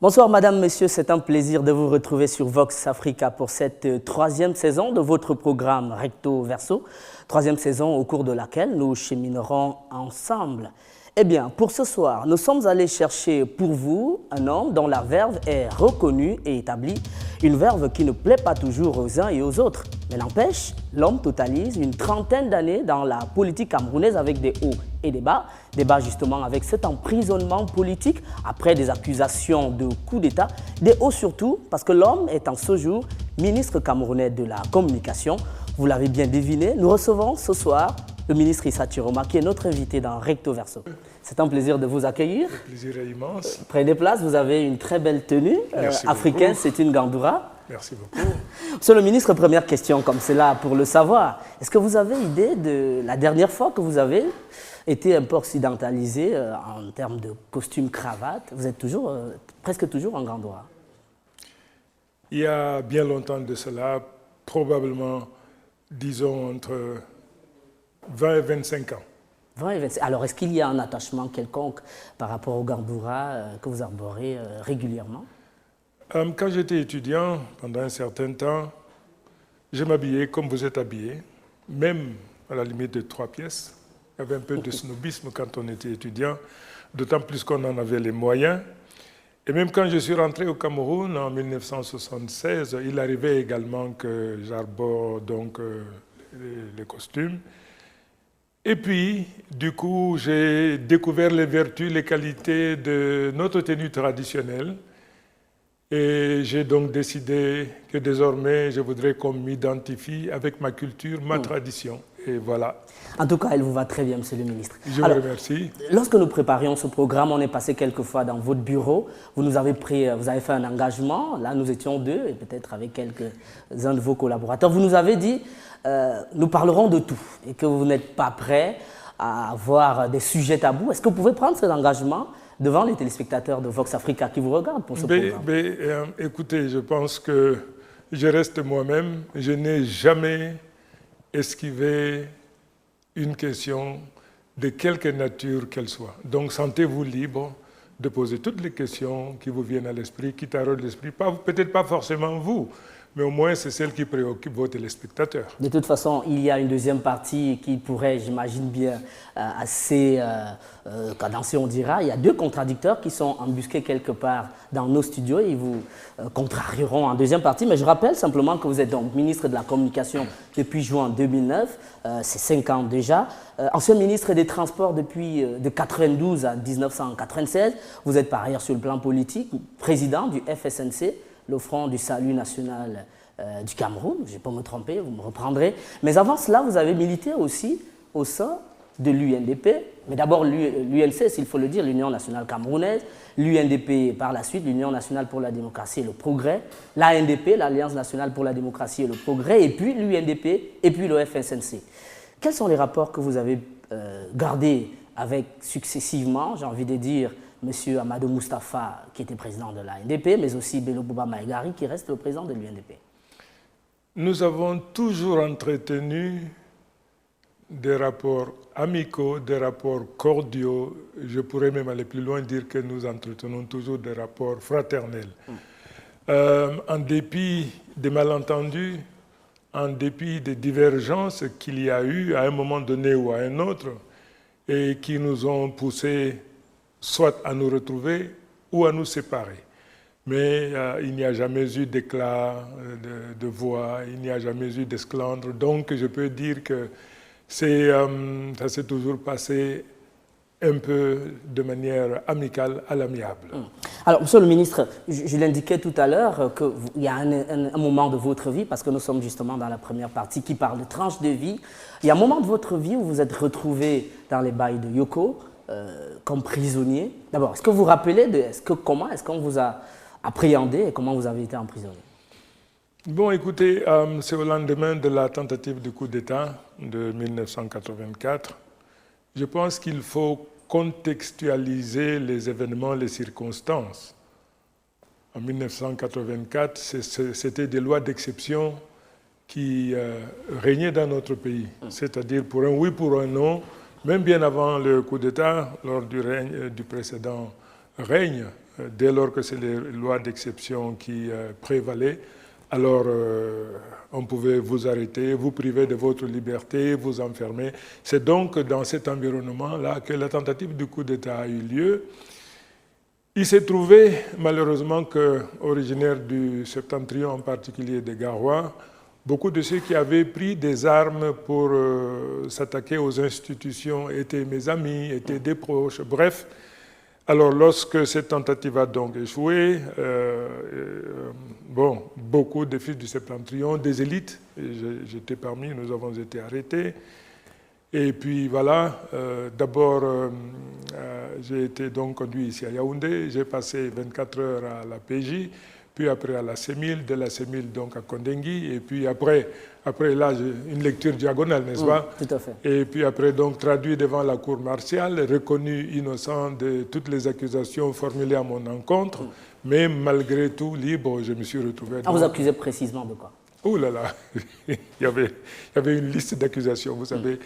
Bonsoir Madame, Monsieur, c'est un plaisir de vous retrouver sur Vox Africa pour cette troisième saison de votre programme Recto Verso, troisième saison au cours de laquelle nous cheminerons ensemble. Eh bien, pour ce soir, nous sommes allés chercher pour vous un homme dont la verve est reconnue et établie, une verve qui ne plaît pas toujours aux uns et aux autres. Mais n'empêche, l'homme totalise une trentaine d'années dans la politique camerounaise avec des hauts et des bas justement avec cet emprisonnement politique après des accusations de coup d'État, des hauts surtout parce que l'homme est en ce jour ministre camerounais de la communication. Vous l'avez bien deviné, nous recevons ce soir le ministre Issa Chiroma qui est notre invité dans Recto Verso. C'est un plaisir de vous accueillir. Le plaisir est immense. Prenez place, vous avez une très belle tenue africaine, c'est une gandoura. Merci beaucoup. Monsieur le ministre, première question comme c'est là pour le savoir. Est-ce que vous avez idée de la dernière fois que vous avez été un peu occidentalisé en termes de costume, cravate? Vous êtes toujours, presque toujours en gandoura. Il y a bien longtemps de cela, probablement, disons, entre 20 et 25 ans. 20 et 25. Alors, est-ce qu'il y a un attachement quelconque par rapport au gandoura que vous arborez régulièrement? Quand j'étais étudiant, pendant un certain temps, je m'habillais comme vous êtes habillé, même à la limite de 3 pièces. Il y avait un peu de snobisme quand on était étudiant, d'autant plus qu'on en avait les moyens. Et même quand je suis rentré au Cameroun en 1976, il arrivait également que j'arbore donc les costumes. Et puis, du coup, j'ai découvert les vertus, les qualités de notre tenue traditionnelle. Et j'ai donc décidé que désormais, je voudrais qu'on m'identifie avec ma culture, ma tradition. Et voilà. En tout cas, elle vous va très bien, Monsieur le ministre. Je vous remercie. Lorsque nous préparions ce programme, on est passé quelques fois dans votre bureau. Vous avez fait un engagement. Là, nous étions deux, et peut-être avec quelques-uns de vos collaborateurs. Vous nous avez dit, nous parlerons de tout, et que vous n'êtes pas prêt à avoir des sujets tabous. Est-ce que vous pouvez prendre cet engagement devant les téléspectateurs de Vox Africa qui vous regardent pour ce programme? Écoutez, je pense que je reste moi-même. Je n'ai jamais esquivé une question de quelque nature qu'elle soit. Donc, sentez-vous libre de poser toutes les questions qui vous viennent à l'esprit, qui taraudent l'esprit. Peut-être pas forcément vous, mais au moins c'est celle qui préoccupe vos téléspectateurs. De toute façon, il y a une deuxième partie qui pourrait, j'imagine bien, assez cadencée, on dira. Il y a deux contradicteurs qui sont embusqués quelque part dans nos studios. Ils vous contrarieront en deuxième partie. Mais je rappelle simplement que vous êtes donc ministre de la Communication depuis juin 2009. C'est 5 ans déjà. Ancien ministre des Transports depuis de 92 à 1996. Vous êtes par ailleurs sur le plan politique, président du FSNC, le Front du Salut National du Cameroun, je ne vais pas me tromper, vous me reprendrez. Mais avant cela, vous avez milité aussi au sein de l'UNDP, mais d'abord l'UNC, s'il faut le dire, l'Union nationale camerounaise, l'UNDP par la suite, l'Union nationale pour la démocratie et le progrès, l'ANDP, l'Alliance nationale pour la démocratie et le progrès, et puis l'UNDP, et puis le FSNC. Quels sont les rapports que vous avez gardés avec successivement, j'ai envie de dire, M. Amadou Moustapha, qui était président de l'ANDP, mais aussi Bello Bouba Maïgari, qui reste le président de l'UNDP? Nous avons toujours entretenu des rapports amicaux, des rapports cordiaux. Je pourrais même aller plus loin, dire que nous entretenons toujours des rapports fraternels. En dépit des malentendus, en dépit des divergences qu'il y a eu à un moment donné ou à un autre, et qui nous ont poussés soit à nous retrouver ou à nous séparer. Mais il n'y a jamais eu d'éclat de voix, il n'y a jamais eu d'esclandre. Donc je peux dire que ça s'est toujours passé un peu de manière amicale à l'amiable. Alors, Monsieur le ministre, je l'indiquais tout à l'heure qu'il y a un moment de votre vie, parce que nous sommes justement dans la première partie qui parle de tranche de vie. Il y a un moment de votre vie où vous êtes retrouvé dans les bails de Yoko, comme prisonnier. D'abord, est-ce que vous vous rappelez comment est-ce qu'on vous a appréhendé et comment vous avez été emprisonné? Bon, écoutez, c'est au lendemain de la tentative de coup d'État de 1984. Je pense qu'il faut contextualiser les événements, les circonstances. En 1984, c'était des lois d'exception qui régnaient dans notre pays. C'est-à-dire pour un oui, pour un non. Même bien avant le coup d'État, lors du précédent règne, dès lors que c'est les lois d'exception qui prévalaient, alors on pouvait vous arrêter, vous priver de votre liberté, vous enfermer. C'est donc dans cet environnement-là que la tentative du coup d'État a eu lieu. Il s'est trouvé, malheureusement, qu'originaires du Septentrion, en particulier des Garois, beaucoup de ceux qui avaient pris des armes pour s'attaquer aux institutions étaient mes amis, étaient des proches, bref. Alors, lorsque cette tentative a donc échoué, beaucoup de fils du Septentrion, des élites, j'étais parmi, nous avons été arrêtés. Et puis voilà, d'abord, j'ai été donc conduit ici à Yaoundé, j'ai passé 24 heures à la PJ, puis après à la CEMIL, de la CEMIL donc à Kondengui, et puis après là, une lecture diagonale, n'est-ce pas? Tout à fait. Et puis après, donc, traduit devant la cour martiale, reconnu innocent de toutes les accusations formulées à mon encontre, mais malgré tout, libre, je me suis retrouvé... On vous accusez précisément de quoi? Oh là là, il y avait une liste d'accusations, vous savez,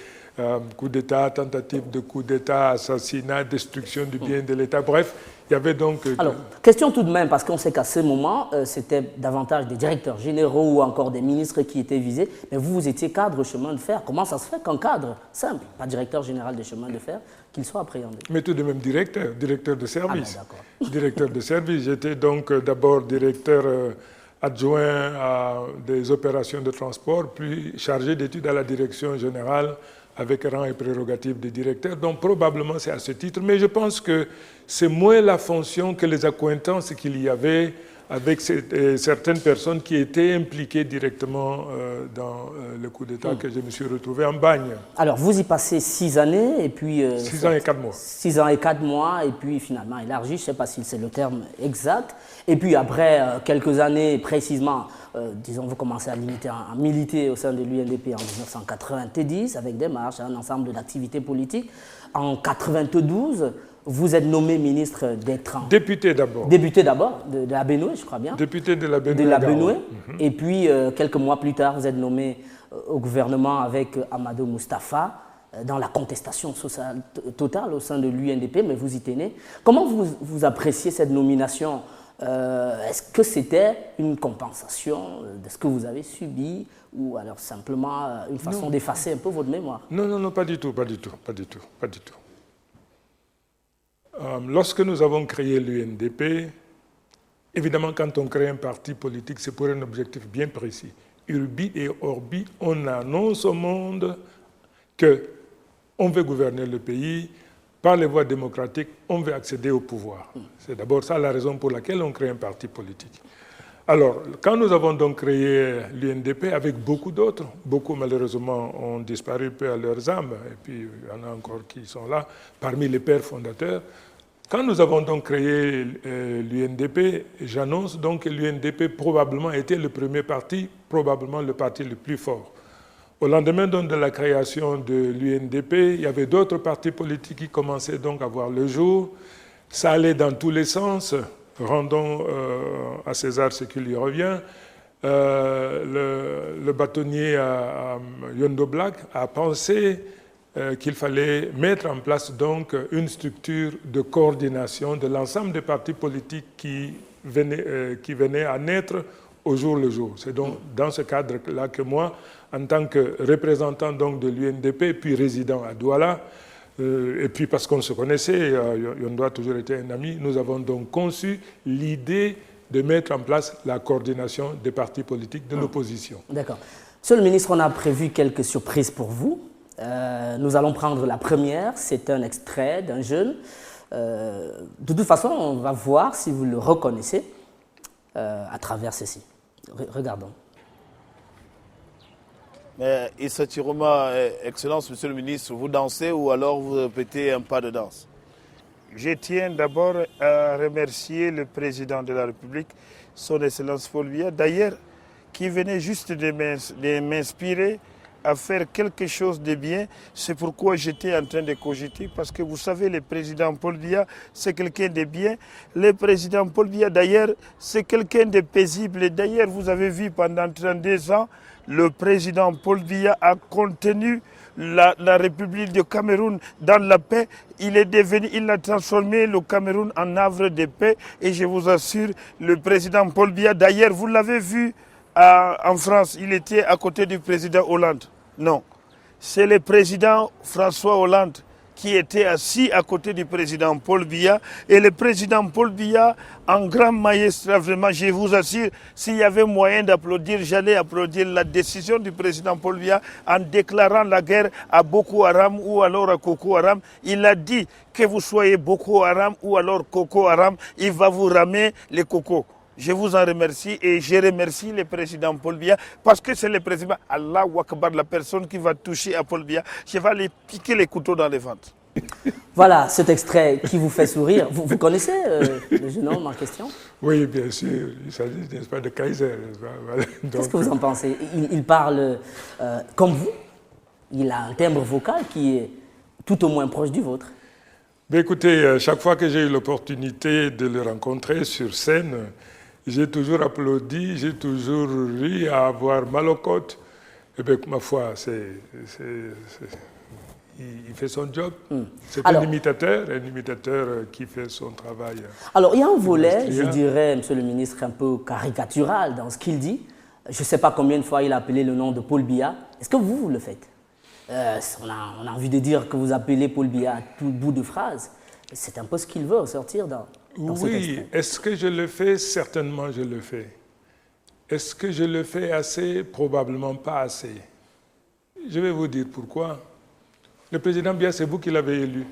coup d'État, tentative de coup d'État, assassinat, destruction du bien de l'État, bref, il y avait donc... Alors, question tout de même, parce qu'on sait qu'à ce moment, c'était davantage des directeurs généraux ou encore des ministres qui étaient visés, mais vous étiez cadre chemin de fer. Comment ça se fait qu'un cadre simple, pas directeur général des chemins de fer, qu'il soit appréhendé? Mais tout de même directeur de service. Ah ben, directeur de service. J'étais donc d'abord directeur adjoint à des opérations de transport, puis chargé d'études à la direction générale avec rang et prérogatives de directeur. Donc probablement c'est à ce titre, mais je pense que c'est moins la fonction que les accointances qu'il y avait avec certaines personnes qui étaient impliquées directement dans le coup d'État que je me suis retrouvé en bagne. Alors vous y passez 6 années et puis... 6 ans et 4 mois. 6 ans et 4 mois et puis finalement élargi, je ne sais pas si c'est le terme exact. Et puis après quelques années précisément, disons vous commencez à militer au sein de l'UNDP en 1990 avec des marches, un ensemble d'activités politiques. En 1992, vous êtes nommé ministre des Trans. Député d'abord. Député d'abord, de la Benoué, je crois bien. Député de la Benoué. De la Benoué. Et puis, quelques mois plus tard, vous êtes nommé au gouvernement avec Amadou Moustapha dans la contestation sociale totale au sein de l'UNDP, mais vous y tenez. Comment vous appréciez cette nomination? Est-ce que c'était une compensation de ce que vous avez subi ou alors simplement une façon d'effacer un peu votre mémoire? Non, pas du tout. Lorsque nous avons créé l'UNDP, évidemment, quand on crée un parti politique, c'est pour un objectif bien précis. Urbi et orbi, on annonce au monde qu'on veut gouverner le pays, par les voies démocratiques, on veut accéder au pouvoir. C'est d'abord ça la raison pour laquelle on crée un parti politique. Alors, quand nous avons donc créé l'UNDP, avec beaucoup d'autres, beaucoup malheureusement ont disparu peu à leurs âmes, et puis il y en a encore qui sont là, parmi les pères fondateurs. Quand nous avons donc créé l'UNDP, j'annonce donc que l'UNDP probablement était le premier parti, probablement le parti le plus fort. Au lendemain donc de la création de l'UNDP, il y avait d'autres partis politiques qui commençaient donc à voir le jour. Ça allait dans tous les sens. Rendons à César ce qui lui revient. Le bâtonnier Yondo Black a pensé qu'il fallait mettre en place donc une structure de coordination de l'ensemble des partis politiques qui venaient à naître au jour le jour. C'est donc dans ce cadre-là que moi, en tant que représentant donc de l'UNDP, puis résident à Douala, et puis parce qu'on se connaissait, Yondo a toujours été un ami, nous avons donc conçu l'idée de mettre en place la coordination des partis politiques de l'opposition. D'accord. Monsieur le ministre, on a prévu quelques surprises pour vous. Nous allons prendre la première, c'est un extrait d'un jeune. De toute façon, on va voir si vous le reconnaissez à travers ceci. Regardons. Mais Issa Chiroma, Excellence, Monsieur le ministre, vous dansez ou alors vous répétez un pas de danse? Je tiens d'abord à remercier le président de la République, son Excellence Paul Biya, d'ailleurs, qui venait juste de m'inspirer à faire quelque chose de bien. C'est pourquoi j'étais en train de cogiter, parce que vous savez, le président Paul Biya, c'est quelqu'un de bien. Le président Paul Biya, d'ailleurs, c'est quelqu'un de paisible. D'ailleurs, vous avez vu pendant 32 ans, le président Paul Biya a contenu la République du Cameroun dans la paix. Il a transformé le Cameroun en havre de paix. Et je vous assure, le président Paul Biya, d'ailleurs, vous l'avez vu en France, il était à côté du président Hollande. Non, c'est le président François Hollande qui était assis à côté du président Paul Biya. Et le président Paul Biya, en grand magistrat, vraiment, je vous assure, s'il y avait moyen d'applaudir, j'allais applaudir la décision du président Paul Biya en déclarant la guerre à Boko Haram ou alors à Boko Haram. Il a dit que vous soyez Boko Haram ou alors Boko Haram, il va vous ramer les cocos. Je vous en remercie et je remercie le président Paul Biya parce que c'est le président Allahu Akbar, la personne qui va toucher à Paul Biya. Je vais lui piquer les couteaux dans les ventres. Voilà cet extrait qui vous fait sourire. Vous connaissez le jeune homme en question? Oui, bien sûr. Il s'agit, n'est-ce pas, de Kaiser. Voilà. Qu'est-ce que vous en pensez? Il parle comme vous. Il a un timbre vocal qui est tout au moins proche du vôtre. Mais écoutez, chaque fois que j'ai eu l'opportunité de le rencontrer sur scène, j'ai toujours applaudi, j'ai toujours ri à avoir mal aux côtes. Et bien, ma foi, il fait son job. C'est un imitateur qui fait son travail. Alors, il y a un volet, je dirais, monsieur le ministre, un peu caricatural dans ce qu'il dit. Je ne sais pas combien de fois il a appelé le nom de Paul Biya. Est-ce que vous le faites? On a envie de dire que vous appelez Paul Biya à tout bout de phrase. C'est un peu ce qu'il veut ressortir dans cet extrait. Oui, est-ce que je le fais? Certainement, je le fais. Est-ce que je le fais assez? Probablement pas assez. Je vais vous dire pourquoi. Le président Biya, c'est vous qui l'avez élu.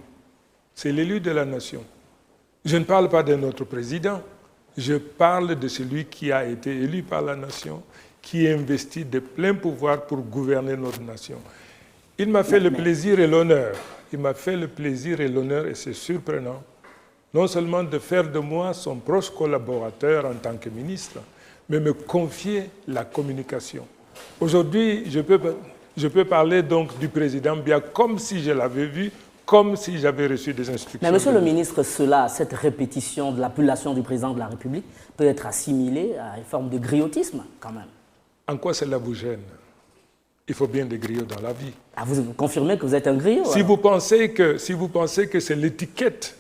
C'est l'élu de la nation. Je ne parle pas de notre président. Je parle de celui qui a été élu par la nation, qui est investi de plein pouvoir pour gouverner notre nation. Il m'a fait le plaisir et l'honneur. Il m'a fait le plaisir et l'honneur, et c'est surprenant, non seulement de faire de moi son proche collaborateur en tant que ministre, mais me confier la communication. Aujourd'hui, je peux parler donc du président Biya comme si je l'avais vu, comme si j'avais reçu des instructions. Mais monsieur le ministre, cette répétition de l'appellation du président de la République peut être assimilée à une forme de griotisme quand même. En quoi cela vous gêne? Il faut bien des griots dans la vie. Ah, vous confirmez que vous êtes un griot? Si vous pensez que c'est l'étiquette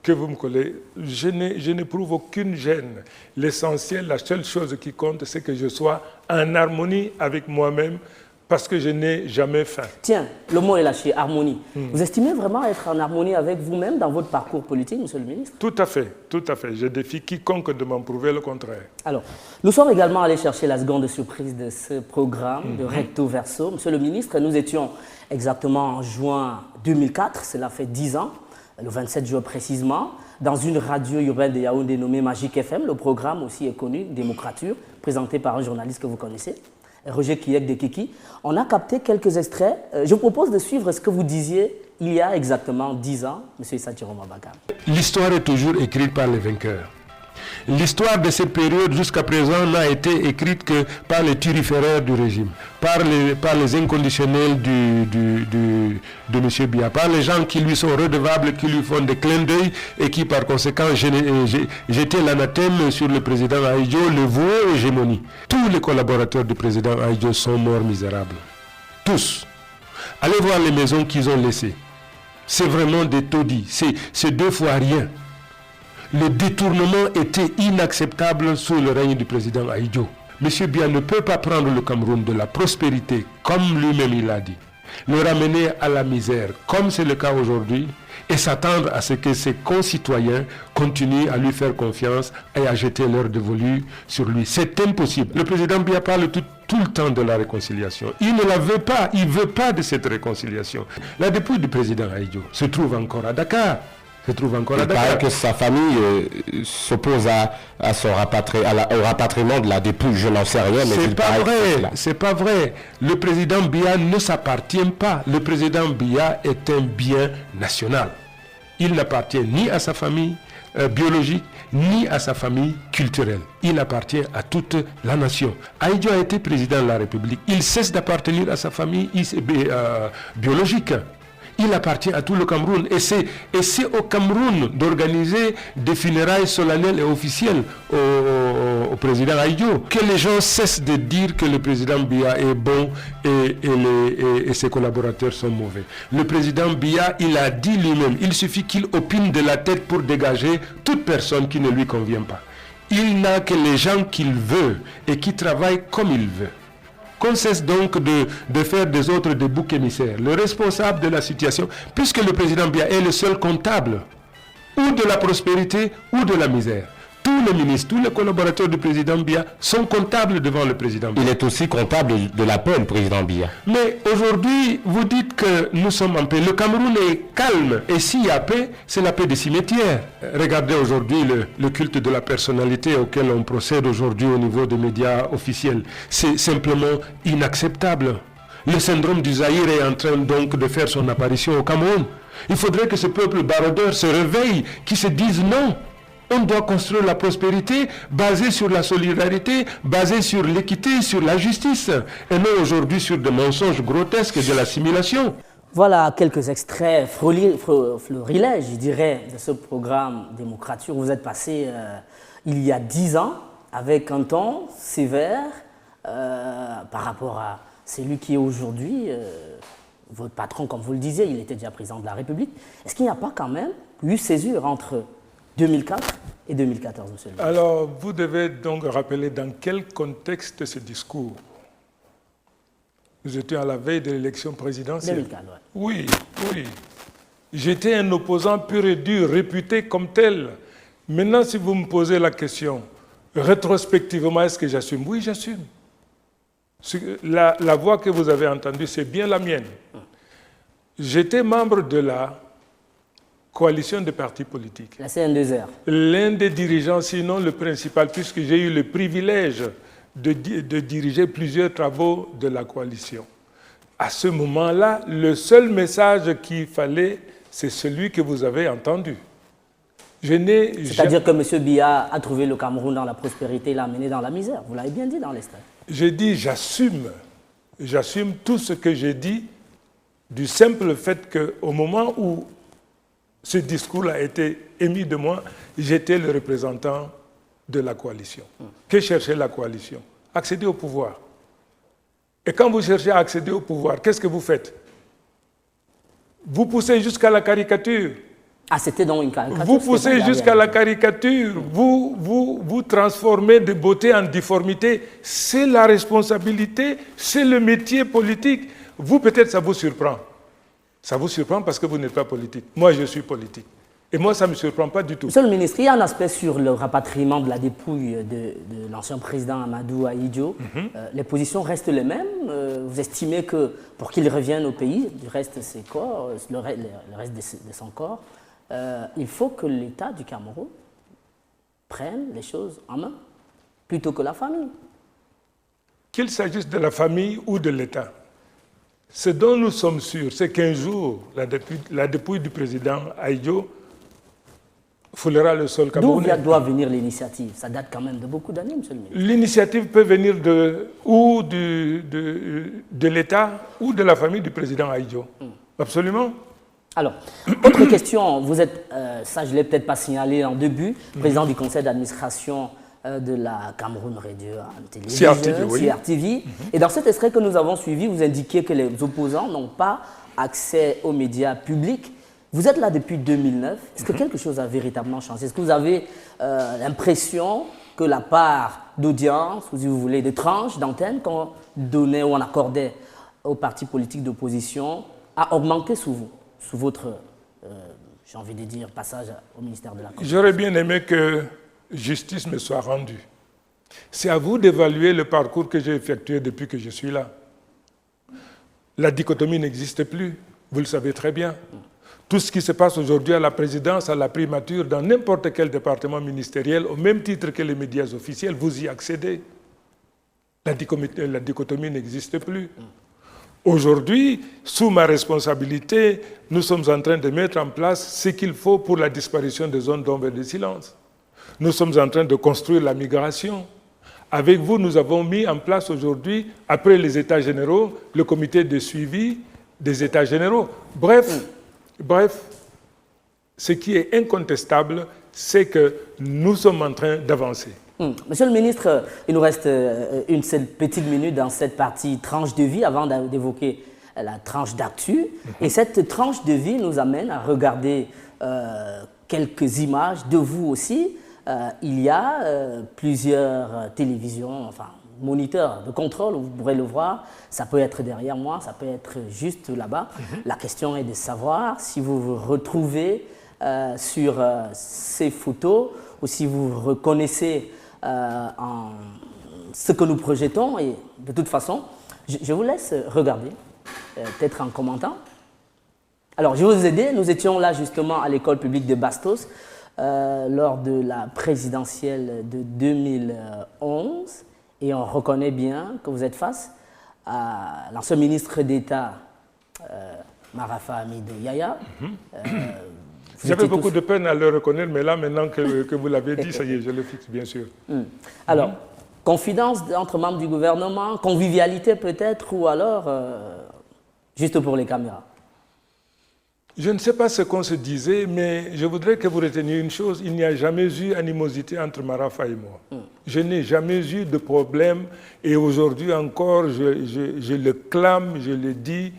que vous me collez, je n'éprouve aucune gêne. L'essentiel, la seule chose qui compte, c'est que je sois en harmonie avec moi-même, parce que je n'ai jamais faim. Tiens, le mot est lâché, harmonie. Vous estimez vraiment être en harmonie avec vous-même dans votre parcours politique, monsieur le ministre? Tout à fait, tout à fait. Je défie quiconque de m'en prouver le contraire. Alors, nous sommes également allés chercher la seconde surprise de ce programme, de Recto Verso. Monsieur le ministre, nous étions exactement en juin 2004, cela fait 10 ans, le 27 juin précisément, dans une radio urbaine de Yaoundé nommée Magic FM. Le programme aussi est connu, Démocrature, présenté par un journaliste que vous connaissez, Roger Kiyek de Kiki. On a capté quelques extraits. Je vous propose de suivre ce que vous disiez il y a exactement 10 ans, M. Issa Chiroma Bakam. L'histoire est toujours écrite par les vainqueurs. L'histoire de cette période jusqu'à présent n'a été écrite que par les turiféraires du régime, par les inconditionnels de M. Biya, par les gens qui lui sont redevables, qui lui font des clins d'œil et qui par conséquent jetaient l'anathème sur le président Ahidjo, le voué hégémonie. Tous les collaborateurs du président Ahidjo sont morts misérables. Tous. Allez voir les maisons qu'ils ont laissées. C'est vraiment des taudis. C'est 2 fois rien. Le détournement était inacceptable sous le règne du président Ahidjo. M. Biya ne peut pas prendre le Cameroun de la prospérité, comme lui-même il l'a dit, le ramener à la misère, comme c'est le cas aujourd'hui, et s'attendre à ce que ses concitoyens continuent à lui faire confiance et à jeter leur dévolu sur lui. C'est impossible. Le président Biya parle tout le temps de la réconciliation. Il ne la veut pas. Il ne veut pas de cette réconciiliation. La dépouille du président Ahidjo se trouve encore à Dakar. Il paraît que sa famille s'oppose au rapatriement de la dépouille. Je n'en sais rien, mais c'est pas vrai. Le président Biya ne s'appartient pas. Le président Biya est un bien national. Il n'appartient ni à sa famille biologique, ni à sa famille culturelle. Il appartient à toute la nation. Ahidjo a été président de la République. Il cesse d'appartenir à sa famille biologique. il appartient à tout le Cameroun. Et c'est au Cameroun d'organiser des funérailles solennelles et officielles au président Ahidjo. Que les gens cessent de dire que le président Biya est bon et ses collaborateurs sont mauvais. Le président Biya, il a dit lui-même, il suffit qu'il opine de la tête pour dégager toute personne qui ne lui convient pas. Il n'a que les gens qu'il veut et qui travaillent comme il veut. Qu'on cesse donc de faire des autres des boucs émissaires. Le responsable de la situation, puisque le président Biya est le seul comptable, ou de la prospérité ou de la misère. Tous les ministres, tous les collaborateurs du président Biya sont comptables devant le président Biya. Il est aussi comptable de la paix, le président Biya. Mais aujourd'hui, vous dites que nous sommes en paix. Le Cameroun est calme. Et s'il y a paix, c'est la paix des cimetières. Regardez aujourd'hui le culte de la personnalité auquel on procède aujourd'hui au niveau des médias officiels. C'est simplement inacceptable. Le syndrome du Zaïre est en train donc de faire son apparition au Cameroun. Il faudrait que ce peuple baroudeur se réveille, qui se dise non. On doit construire la prospérité basée sur la solidarité, basée sur l'équité, sur la justice, et non aujourd'hui sur des mensonges grotesques et de l'assimilation. Voilà quelques extraits florilèges, je dirais, de ce programme démocratique. Vous êtes passé il y a 10 ans avec un ton sévère par rapport à celui qui est aujourd'hui votre patron, comme vous le disiez, il était déjà président de la République. Est-ce qu'il n'y a pas quand même eu césure entre 2004 et 2014, monsieur le ministre? Alors, vous devez donc rappeler dans quel contexte ce discours. Nous étions à la veille de l'élection présidentielle. 2004, oui. Oui. J'étais un opposant pur et dur, réputé comme tel. Maintenant, si vous me posez la question, rétrospectivement, est-ce que j'assume? Oui, j'assume. La voix que vous avez entendue, c'est bien la mienne. J'étais membre de la coalition de partis politiques. La CN2R. L'un des dirigeants, sinon le principal, puisque j'ai eu le privilège de diriger plusieurs travaux de la coalition. À ce moment-là, le seul message qu'il fallait, c'est celui que vous avez entendu. C'est-à-dire que M. Biya a trouvé le Cameroun dans la prospérité, l'a amené dans la misère. Vous l'avez bien dit dans l'extrait. J'ai dit, j'assume tout ce que j'ai dit, du simple fait qu'au moment où ce discours a été émis de moi, j'étais le représentant de la coalition. Que cherchait la coalition? Accéder au pouvoir. Et quand vous cherchez à accéder au pouvoir, qu'est-ce que vous faites? Vous poussez jusqu'à la caricature. Ah, c'était donc une caricature. Vous poussez jusqu'à la caricature. Vous transformez de beauté en difformité. C'est la responsabilité, c'est le métier politique. Vous, peut-être, ça vous surprend. Ça vous surprend parce que vous n'êtes pas politique. Moi, je suis politique. Et moi, ça ne me surprend pas du tout. Monsieur le ministre, il y a un aspect sur le rapatriement de la dépouille de l'ancien président Amadou Ahidjo. Les positions restent les mêmes. Vous estimez que pour qu'il revienne au pays, du reste de ses corps, le reste de son corps, il faut que l'État du Cameroun prenne les choses en main, plutôt que la famille. Qu'il s'agisse de la famille ou de l'État, ce dont nous sommes sûrs, c'est qu'un jour, la dépouille du président Ahidjo foulera le sol camerounais. D'où doit venir l'initiative? Ça date quand même de beaucoup d'années, monsieur le ministre. L'initiative peut venir de l'État ou de la famille du président Ahidjo. Absolument. Alors, autre question, vous êtes, ça je ne l'ai peut-être pas signalé en début, président du conseil d'administration de la Cameroun Radio Télévision, CRTV. Et dans cet extrait que nous avons suivi, vous indiquez que les opposants n'ont pas accès aux médias publics. Vous êtes là depuis 2009. Est-ce que quelque chose a véritablement changé? Est-ce que vous avez l'impression que la part d'audience, ou si vous voulez, de tranches d'antenne qu'on donnait ou on accordait aux partis politiques d'opposition a augmenté sous vous, sous votre, j'ai envie de dire, passage au ministère de la Communication? J'aurais bien aimé que justice me soit rendue. C'est à vous d'évaluer le parcours que j'ai effectué depuis que je suis là. La dichotomie n'existe plus, vous le savez très bien. Tout ce qui se passe aujourd'hui à la présidence, à la primature, dans n'importe quel département ministériel, au même titre que les médias officiels, vous y accédez. La dichotomie n'existe plus. Aujourd'hui, sous ma responsabilité, nous sommes en train de mettre en place ce qu'il faut pour la disparition des zones d'ombre et de silence. Nous sommes en train de construire la migration. Avec vous, nous avons mis en place aujourd'hui, après les États généraux, le comité de suivi des États généraux. Bref, ce qui est incontestable, c'est que nous sommes en train d'avancer. Monsieur le ministre, il nous reste une seule petite minute dans cette partie tranche de vie avant d'évoquer la tranche d'actu. Et cette tranche de vie nous amène à regarder quelques images de vous aussi. Il y a plusieurs télévisions, enfin moniteurs de contrôle, vous pourrez le voir. Ça peut être derrière moi, ça peut être juste là-bas. La question est de savoir si vous vous retrouvez sur ces photos ou si vous vous reconnaissez en ce que nous projetons. Et de toute façon, je vous laisse regarder, peut-être en commentant. Alors, je vais vous aider. Nous étions là justement à l'école publique de Bastos lors de la présidentielle de 2011 et on reconnaît bien que vous êtes face à l'ancien ministre d'État Marafa Hamidou Yahya. J'avais beaucoup de peine à le reconnaître, mais là, maintenant que vous l'avez dit, ça y est, je le fixe, bien sûr. Alors, confidence entre membres du gouvernement, convivialité peut-être, ou alors juste pour les caméras? Je ne sais pas ce qu'on se disait, mais je voudrais que vous reteniez une chose, il n'y a jamais eu animosité entre Marafa et moi. Je n'ai jamais eu de problème, et aujourd'hui encore, je le clame, je le dis,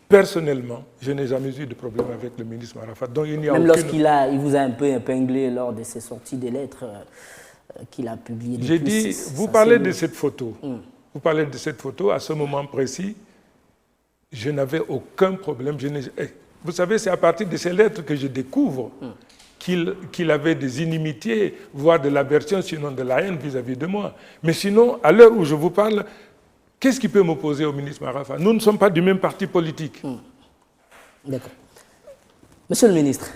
personnellement, je n'ai jamais eu de problème avec le ministre Marafa. Donc, il n'y a Même aucune... lorsqu'il vous a un peu épinglé lors de ses sorties des lettres qu'il a publiées. J'ai dit, vous parlez de cette photo. Vous parlez de cette photo, à ce moment précis, je n'avais aucun problème. Vous savez, c'est à partir de ces lettres que je découvre qu'il avait des inimitiés, voire de l'aversion, sinon de la haine vis-à-vis de moi. Mais sinon, à l'heure où je vous parle, qu'est-ce qui peut m'opposer au ministre Marafa? Nous ne sommes pas du même parti politique. D'accord. Monsieur le ministre,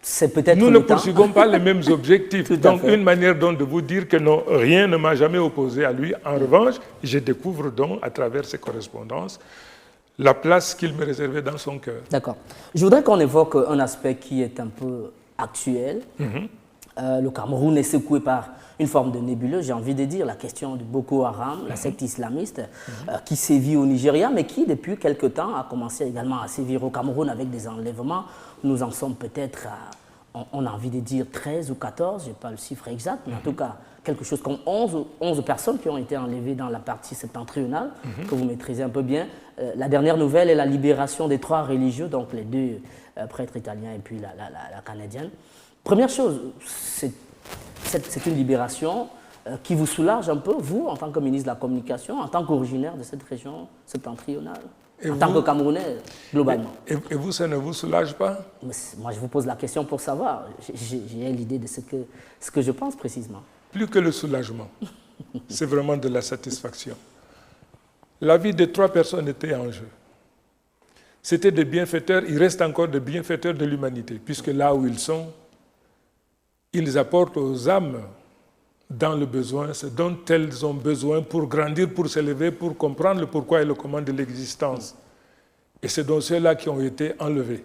c'est peut-être nous ne poursuivons pas les mêmes objectifs. Donc, une manière donc de vous dire que non, rien ne m'a jamais opposé à lui. En revanche, je découvre donc, à travers ses correspondances, la place qu'il me réservait dans son cœur. D'accord. Je voudrais qu'on évoque un aspect qui est un peu actuel. Le Cameroun est secoué par une forme de nébuleuse, j'ai envie de dire, la question de Boko Haram, la secte islamiste, qui sévit au Nigeria, mais qui, depuis quelque temps, a commencé également à sévir au Cameroun avec des enlèvements. Nous en sommes peut-être à, on a envie de dire 13 ou 14, je n'ai pas le chiffre exact, mais en tout cas, quelque chose comme 11 personnes qui ont été enlevées dans la partie septentrionale, que vous maîtrisez un peu bien. La dernière nouvelle est la libération des 3 religieux, donc les 2 prêtres italiens et puis la canadienne. Première chose, c'est une libération qui vous soulage un peu, vous, en tant que ministre de la Communication, en tant qu'originaire de cette région septentrionale, en tant que Camerounais, globalement. Et vous, ça ne vous soulage pas? Moi, je vous pose la question pour savoir. J'ai l'idée de ce que je pense précisément. Plus que le soulagement, c'est vraiment de la satisfaction. La vie de 3 personnes était en jeu. C'était des bienfaiteurs, il reste encore des bienfaiteurs de l'humanité, puisque là où ils sont, ils apportent aux âmes dans le besoin ce dont elles ont besoin pour grandir, pour s'élever, pour comprendre le pourquoi et le comment de l'existence. Et c'est donc ceux-là qui ont été enlevés.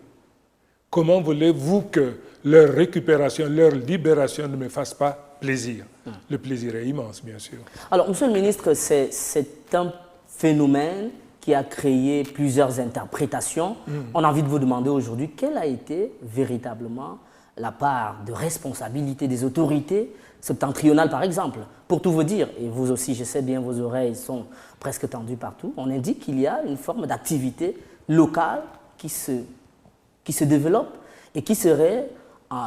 Comment voulez-vous que leur récupération, leur libération ne me fasse pas plaisir? Le plaisir est immense, bien sûr. Alors, Monsieur le ministre, c'est un phénomène qui a créé plusieurs interprétations. On a envie de vous demander aujourd'hui quelle a été véritablement la part de responsabilité des autorités septentrionales, par exemple. Pour tout vous dire, et vous aussi, je sais bien, vos oreilles sont presque tendues partout, on indique qu'il y a une forme d'activité locale qui se développe et qui serait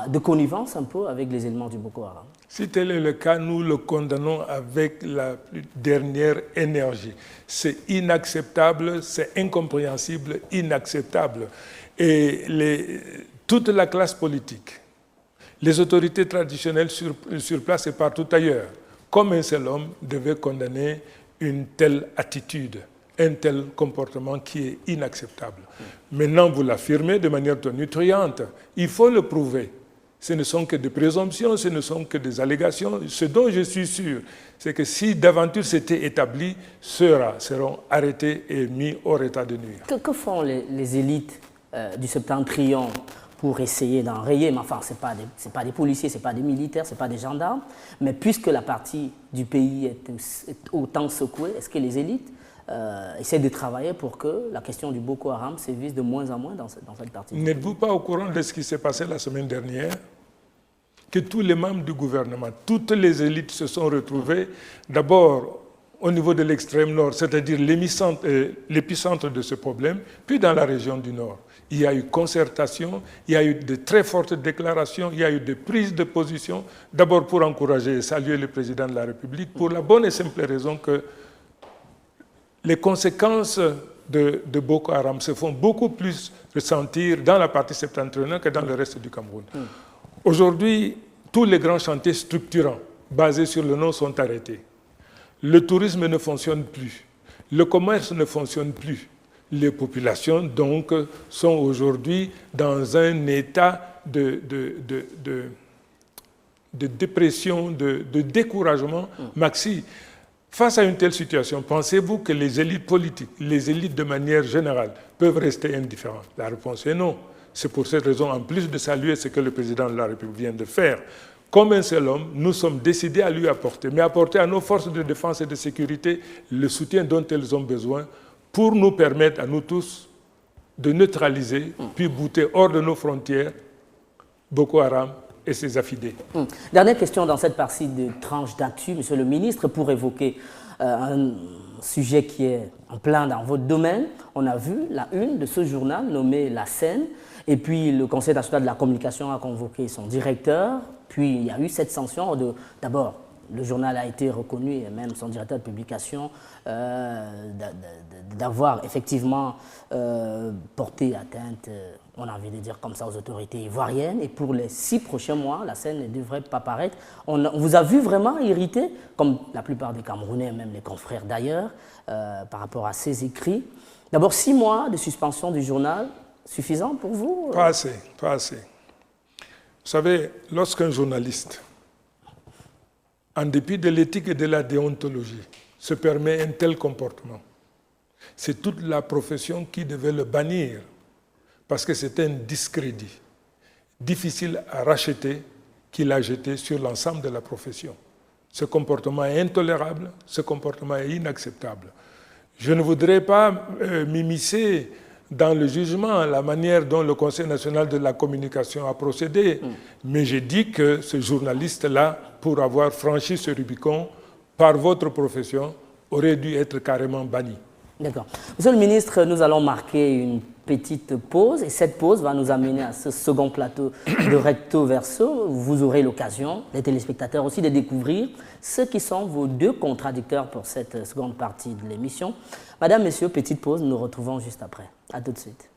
de connivence un peu avec les éléments du Boko Haram. Si tel est le cas, nous le condamnons avec la dernière énergie. C'est inacceptable, c'est incompréhensible, inacceptable. Et toute la classe politique, les autorités traditionnelles sur place et partout ailleurs, comme un seul homme, devaient condamner une telle attitude, un tel comportement qui est inacceptable. Maintenant, vous l'affirmez de manière tonitruante. Il faut le prouver. Ce ne sont que des présomptions, ce ne sont que des allégations. Ce dont je suis sûr, c'est que si d'aventure c'était établi, seront arrêtés et mis hors état de nuire. Que font les élites du septentrion pour essayer d'enrayer? Mais enfin, ce n'est pas des policiers, ce n'est pas des militaires, ce n'est pas des gendarmes. Mais puisque la partie du pays est autant secouée, est-ce que les élites essaie de travailler pour que la question du Boko Haram sévisse de moins en moins dans cette partie. N'êtes-vous pas au courant de ce qui s'est passé la semaine dernière? Que tous les membres du gouvernement, toutes les élites se sont retrouvées d'abord au niveau de l'extrême nord, c'est-à-dire l'épicentre de ce problème, puis dans la région du nord. Il y a eu concertation, il y a eu de très fortes déclarations, il y a eu des prises de position, d'abord pour encourager et saluer le président de la République, pour la bonne et simple raison que les conséquences de Boko Haram se font beaucoup plus ressentir dans la partie septentrionale que dans le reste du Cameroun. Aujourd'hui, tous les grands chantiers structurants basés sur le nom sont arrêtés. Le tourisme ne fonctionne plus. Le commerce ne fonctionne plus. Les populations, donc, sont aujourd'hui dans un état de dépression, de découragement maxi. Face à une telle situation, pensez-vous que les élites politiques, les élites de manière générale, peuvent rester indifférentes? La réponse est non. C'est pour cette raison, en plus de saluer ce que le président de la République vient de faire, comme un seul homme, nous sommes décidés à lui apporter, mais apporter à nos forces de défense et de sécurité le soutien dont elles ont besoin pour nous permettre à nous tous de neutraliser, puis bouter hors de nos frontières Boko Haram et ses affidés. Dernière question dans cette partie de tranche d'actu, Monsieur le ministre, pour évoquer un sujet qui est en plein dans votre domaine. On a vu la une de ce journal nommé La Scène, et puis le Conseil national de la communication a convoqué son directeur, puis il y a eu cette sanction. D'abord, le journal a été reconnu, et même son directeur de publication, d'avoir effectivement porté atteinte, on a envie de dire comme ça, aux autorités ivoiriennes. Et pour les 6 prochains mois, La Scène ne devrait pas paraître. On vous a vu vraiment irrité, comme la plupart des Camerounais, même les confrères d'ailleurs, par rapport à ces écrits. D'abord, 6 mois de suspension du journal, suffisant pour vous? Pas assez, pas assez. Vous savez, lorsqu'un journaliste, en dépit de l'éthique et de la déontologie, se permet un tel comportement, c'est toute la profession qui devait le bannir, parce que c'est un discrédit difficile à racheter qu'il a jeté sur l'ensemble de la profession. Ce comportement est intolérable, ce comportement est inacceptable. Je ne voudrais pas m'immiscer dans le jugement, la manière dont le Conseil national de la communication a procédé, mais j'ai dit que ce journaliste-là, pour avoir franchi ce Rubicon par votre profession, aurait dû être carrément banni. D'accord. Monsieur le ministre, nous allons marquer une petite pause, et cette pause va nous amener à ce second plateau de Recto Verso. Vous aurez l'occasion, les téléspectateurs aussi, de découvrir ce qui sont vos 2 contradicteurs pour cette seconde partie de l'émission. Madame, Messieurs, petite pause, nous nous retrouvons juste après. À tout de suite.